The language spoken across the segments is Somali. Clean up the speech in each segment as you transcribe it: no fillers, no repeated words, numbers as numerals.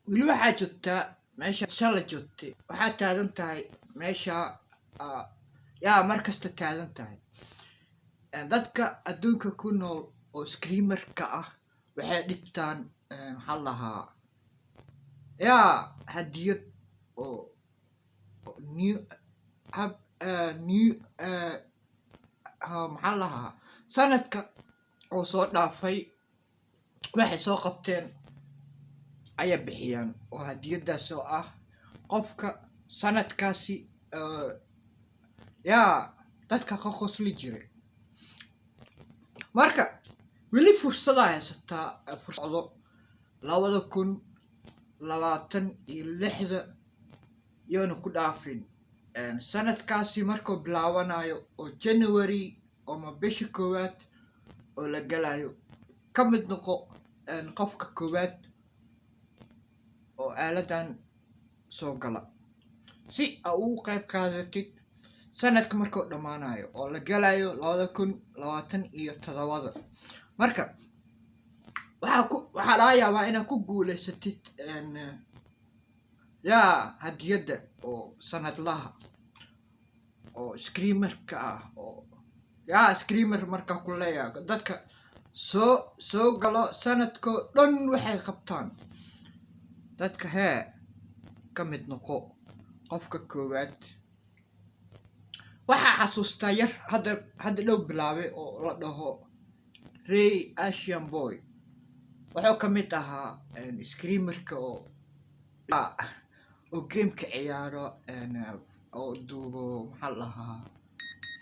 weli waxaa joogtaa meesha shala joogtay waxaad taagan tahay meesha yaa mar kasta taagan tahay dadka adduunka ku nool oo screamerka ah waxay dhigtaan maxaa lahaa yaa hadiyad oo new maxaa lahaa sanadka oo soo dhaafay waxay soo qabteen ayaa bixiyaan oo hadiyadaas oo ah qofka sanadkaasi yaa dadka ka qosli jiray marka weli fursadaa haysataa fursado 2026 yoona ku dhaafin sanadkaasi markuu bilaawanayo oo January ama bisha koowaad oo la galayo ka mid noqo qofka koowaad oo aaladan soo gala si aad ugu qayb qaadatid sanadka markuu dhamaanayo oo la galayo 2027 marka waxaa laga yaabaa inaad ku guuleysatid yaa hadiyada oo sanadlaha oo screamerka ah oo yaa screamer marka ku leeyahay dadka soo galo sanadkoo dhan waxay qabtaan dadka ka mid noqo qofka koowaad waxaa xasuustaa yar hadda dhow bilaabay oo la dhaho Ray Asian Boy wuxuu ka mid ahaa screamerka oo gameka ciyaaro oo duubo maxaa lahaa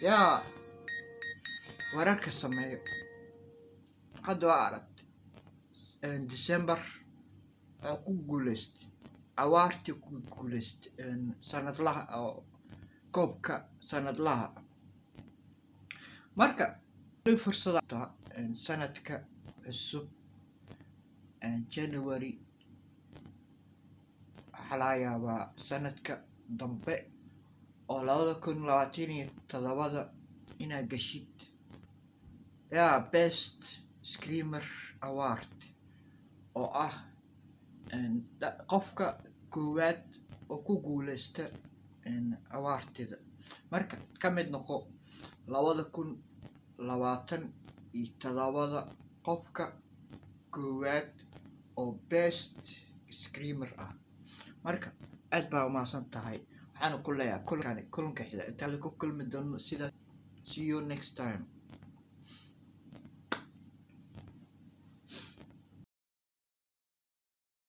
yaa wararka sameeyo hadda waa aragtay December wuxuu ku guuleystay awaartii ku guuleystay sanadlaha oo koobka sanadlaha marka fursada sanadka cusub January waxaa laga yaabaa sanadka dambe oo 2027 inaad gashid yaa best screamer award oo ah qofka koowaad oo ku guuleysta awaartida marka ka mid noqo 2027 qofka koowaad oo best screamer ah marka aad baa umahadsan tahay waxaan ku leeyahay kulanka xigta inta la ku kulmi doono sida see you next time.